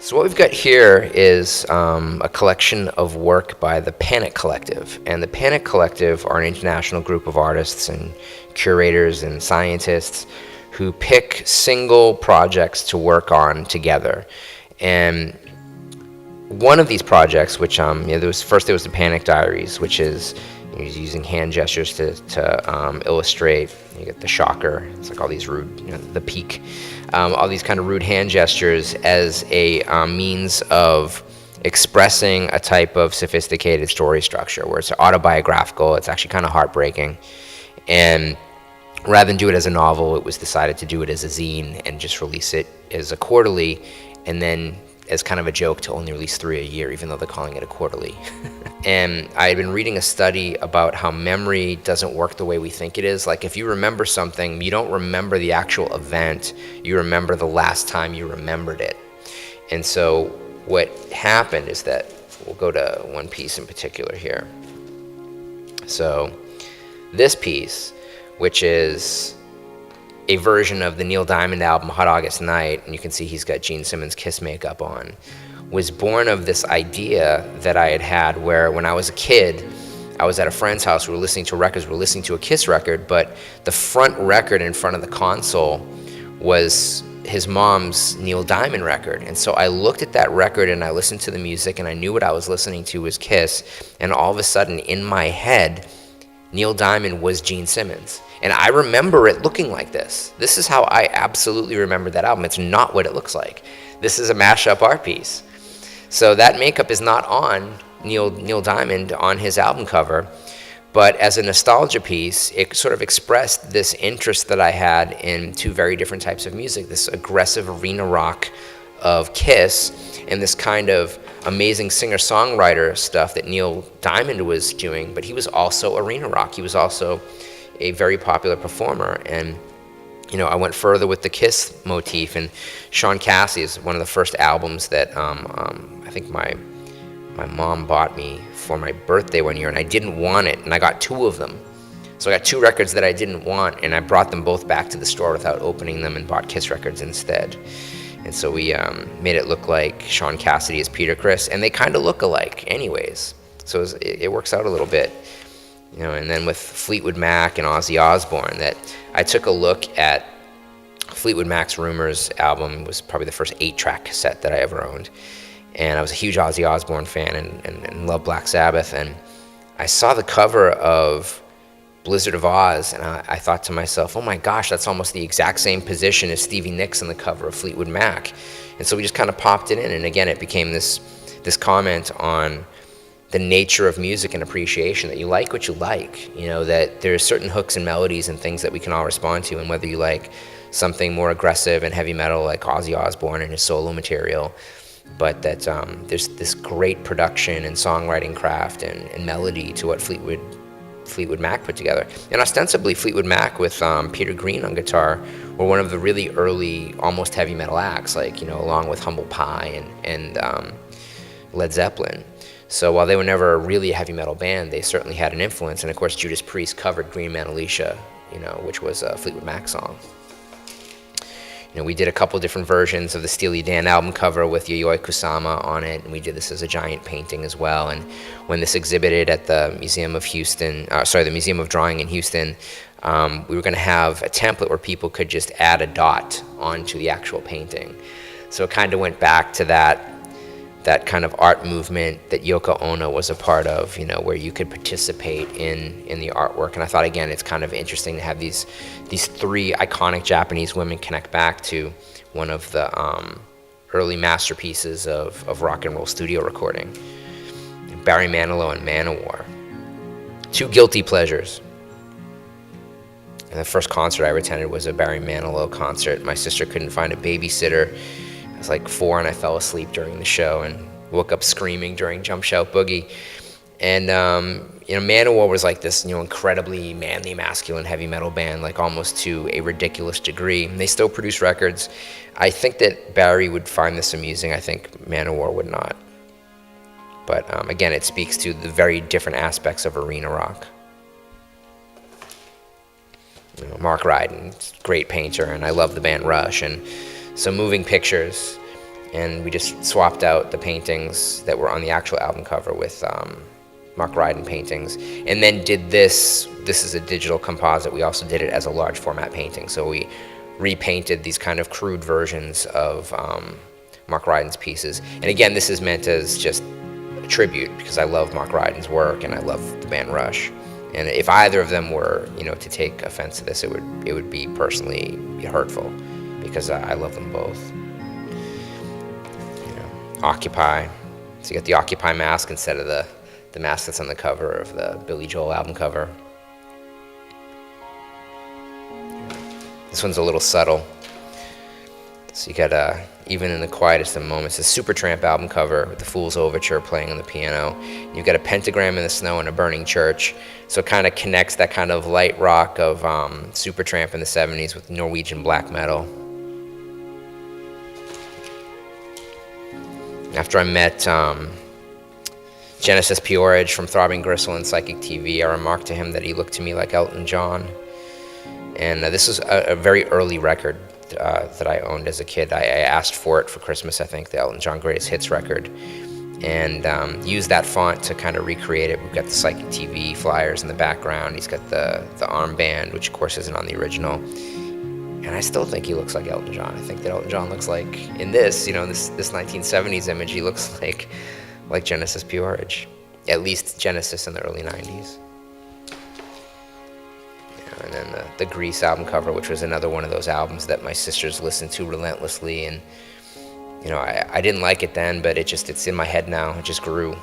So what we've got here is a collection of work by the Panic Collective. And the Panic Collective are an international group of artists and curators and scientists who pick single projects to work on together. And one of these projects, which there was the Panic Diaries, which is using hand gestures to illustrate. You get the shocker. It's like all these rude, the peak, all these kind of rude hand gestures as a means of expressing a type of sophisticated story structure where it's autobiographical. It's actually kind of heartbreaking, and rather than do it as a novel, it was decided to do it as a zine and just release it as a quarterly, and then as kind of a joke to only release 3 a year, even though they're calling it a quarterly. And I had been reading a study about how memory doesn't work the way we think it is. Like if you remember something, you don't remember the actual event, you remember the last time you remembered it. And so what happened is that, we'll go to one piece in particular here. So this piece, which is a version of the Neil Diamond album, Hot August Night, and you can see he's got Gene Simmons Kiss makeup on, was born of this idea that I had had where when I was a kid, I was at a friend's house, we were listening to records, we were listening to a Kiss record, but the front record in front of the console was his mom's Neil Diamond record. And so I looked at that record and I listened to the music and I knew what I was listening to was Kiss, and all of a sudden in my head, Neil Diamond was Gene Simmons. And I remember it looking like this. This is how I absolutely remember that album. It's not what it looks like. This is a mashup art piece. So that makeup is not on Neil Diamond on his album cover, but as a nostalgia piece, it sort of expressed this interest that I had in two very different types of music, this aggressive arena rock of Kiss and this kind of amazing singer-songwriter stuff that Neil Diamond was doing, but he was also arena rock. He was also a very popular performer, and I went further with the Kiss motif, and Sean Cassidy is one of the first albums that I think my mom bought me for my birthday one year, and I didn't want it, and I got 2 of them. So I got 2 records that I didn't want, and I brought them both back to the store without opening them and bought Kiss records instead. And so we made it look like Sean Cassidy is Peter Criss, and they kind of look alike anyways. So it works out a little bit. And then with Fleetwood Mac and Ozzy Osbourne, that I took a look at Fleetwood Mac's Rumors album. It was probably the first 8-track cassette that I ever owned. And I was a huge Ozzy Osbourne fan and loved Black Sabbath. And I saw the cover of Blizzard of Oz, and I thought to myself, oh my gosh, that's almost the exact same position as Stevie Nicks on the cover of Fleetwood Mac. And so we just kind of popped it in, and again, it became this comment on the nature of music and appreciation, that you like what you like, that there's certain hooks and melodies and things that we can all respond to, and whether you like something more aggressive and heavy metal like Ozzy Osbourne and his solo material, but that there's this great production and songwriting craft and melody to what Fleetwood Mac put together. And ostensibly Fleetwood Mac with Peter Green on guitar were one of the really early almost heavy metal acts, like along with Humble Pie and Led Zeppelin. So while they were never really a heavy metal band, they certainly had an influence. And of course, Judas Priest covered Green Man Alicia, which was a Fleetwood Mac song. We did a couple different versions of the Steely Dan album cover with Yayoi Kusama on it, and we did this as a giant painting as well. And when this exhibited at the Museum of the Museum of Drawing in Houston, we were going to have a template where people could just add a dot onto the actual painting. So it kind of went back to that kind of art movement that Yoko Ono was a part of, where you could participate in the artwork. And I thought, again, it's kind of interesting to have these 3 iconic Japanese women connect back to one of the early masterpieces of rock and roll studio recording. Barry Manilow and Manowar. 2 guilty pleasures. And the first concert I ever attended was a Barry Manilow concert. My sister couldn't find a babysitter. I was like 4 and I fell asleep during the show and woke up screaming during Jump Shout Boogie. And Manowar was like this incredibly manly, masculine heavy metal band, like almost to a ridiculous degree. And they still produce records. I think that Barry would find this amusing. I think Manowar would not. But again, it speaks to the very different aspects of arena rock. Mark Ryden, great painter, and I love the band Rush. And so Moving Pictures, and we just swapped out the paintings that were on the actual album cover with Mark Ryden paintings, and then did this. This is a digital composite. We also did it as a large format painting, so we repainted these kind of crude versions of Mark Ryden's pieces. And again, this is meant as just a tribute because I love Mark Ryden's work and I love the band Rush. And if either of them were, to take offense to this, it would be personally hurtful because I love them both. Occupy. So you got the Occupy mask instead of the mask that's on the cover of the Billy Joel album cover. This one's a little subtle. So you got Even in the Quietest of Moments, the Supertramp album cover with the Fool's Overture playing on the piano. You've got a pentagram in the snow and a burning church. So it kind of connects that kind of light rock of Supertramp in the 70s with Norwegian black metal. After I met Genesis Peorage from Throbbing Gristle and Psychic TV, I remarked to him that he looked to me like Elton John. And this was a very early record that I owned as a kid. I asked for it for Christmas, I think, the Elton John Greatest Hits record, and used that font to kind of recreate it. We've got the Psychic TV flyers in the background. He's got the armband, which of course isn't on the original. And I still think he looks like Elton John. I think that Elton John looks like, in this, this 1970s image, he looks like Genesis Peorage. At least Genesis in the early 90s. And then the Grease album cover, which was another one of those albums that my sisters listened to relentlessly. And, I didn't like it then, but it's in my head now. It just grew.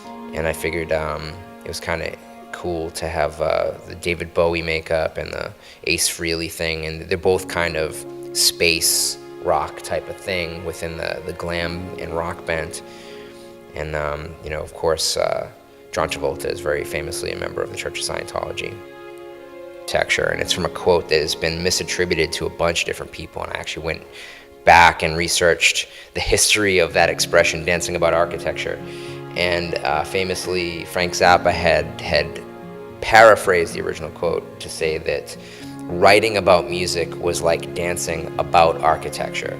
And I figured it was kind of cool to have the David Bowie makeup and the Ace Frehley thing. And they're both kind of space rock type of thing within the glam and rock bent. And, of course, John Travolta is very famously a member of the Church of Scientology. And it's from a quote that has been misattributed to a bunch of different people, and I actually went back and researched the history of that expression, dancing about architecture. And famously, Frank Zappa had paraphrased the original quote to say that writing about music was like dancing about architecture,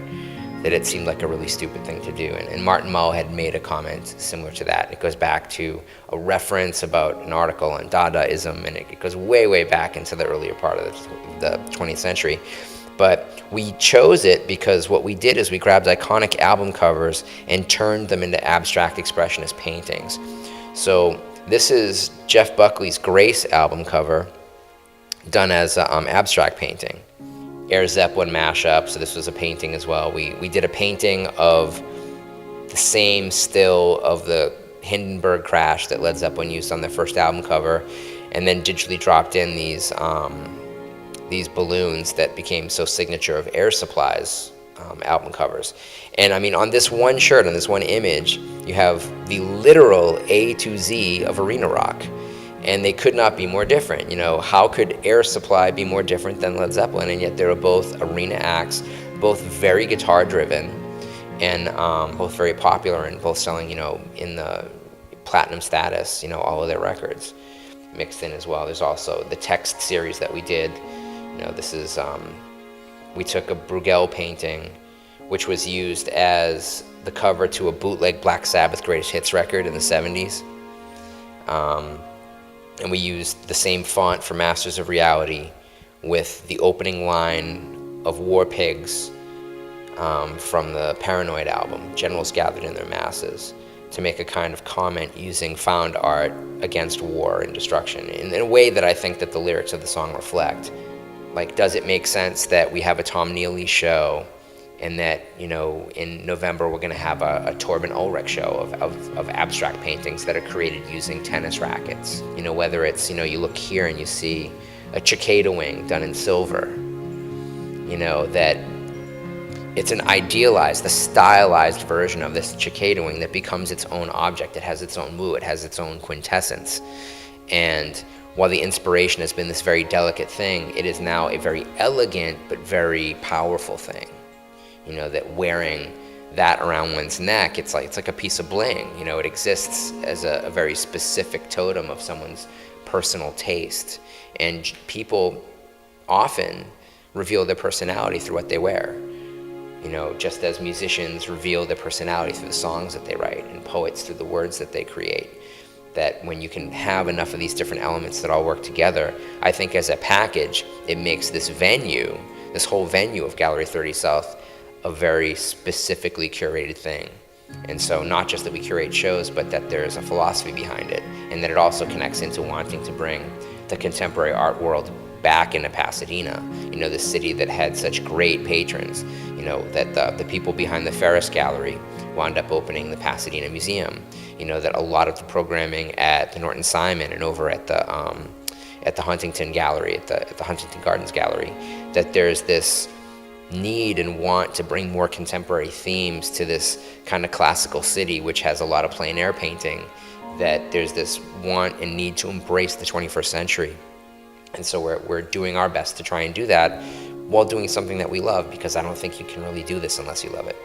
that it seemed like a really stupid thing to do. And Martin Mull had made a comment similar to that. It goes back to a reference about an article on Dadaism, and it goes way, way back into the earlier part of the 20th century. But we chose it because what we did is we grabbed iconic album covers and turned them into abstract expressionist paintings. So this is Jeff Buckley's Grace album cover done as abstract painting. Air Zeppelin mashup, so this was a painting as well. We did a painting of the same still of the Hindenburg crash that Led Zeppelin used on their first album cover, and then digitally dropped in these balloons that became so signature of Air Supply's album covers. And I mean, on this one shirt, on this one image, you have the literal A to Z of arena rock. And they could not be more different. How could Air Supply be more different than Led Zeppelin? And yet they were both arena acts, both very guitar driven, and both very popular, and both selling, in the platinum status, all of their records mixed in as well. There's also the text series that we did. This is, we took a Bruegel painting, which was used as the cover to a bootleg Black Sabbath Greatest Hits record in the 70s. And we used the same font for Masters of Reality with the opening line of War Pigs from the Paranoid album, Generals Gathered in Their Masses, to make a kind of comment using found art against war and destruction in a way that I think that the lyrics of the song reflect. Like, does it make sense that we have a Tom Neely show and that, in November we're going to have a Torben Ulrich show of abstract paintings that are created using tennis rackets? Whether it's, you look here and you see a cicada wing done in silver, that it's an idealized, the stylized version of this cicada wing that becomes its own object. It has its own mood, it has its own quintessence. And while the inspiration has been this very delicate thing, it is now a very elegant but very powerful thing. That wearing that around one's neck, it's like a piece of bling. It exists as a very specific totem of someone's personal taste. And people often reveal their personality through what they wear. Just as musicians reveal their personality through the songs that they write, and poets through the words that they create, that when you can have enough of these different elements that all work together, I think as a package, it makes this whole venue of Gallery 30 South, a very specifically curated thing. And so not just that we curate shows, but that there's a philosophy behind it, and that it also connects into wanting to bring the contemporary art world back into Pasadena, the city that had such great patrons, that the people behind the Ferris Gallery wound up opening the Pasadena Museum, that a lot of the programming at the Norton Simon and over at the Huntington Gallery, at the Huntington Gardens Gallery, that there's this need and want to bring more contemporary themes to this kind of classical city, which has a lot of plein air painting, that there's this want and need to embrace the 21st century. And so we're doing our best to try and do that while doing something that we love, because I don't think you can really do this unless you love it.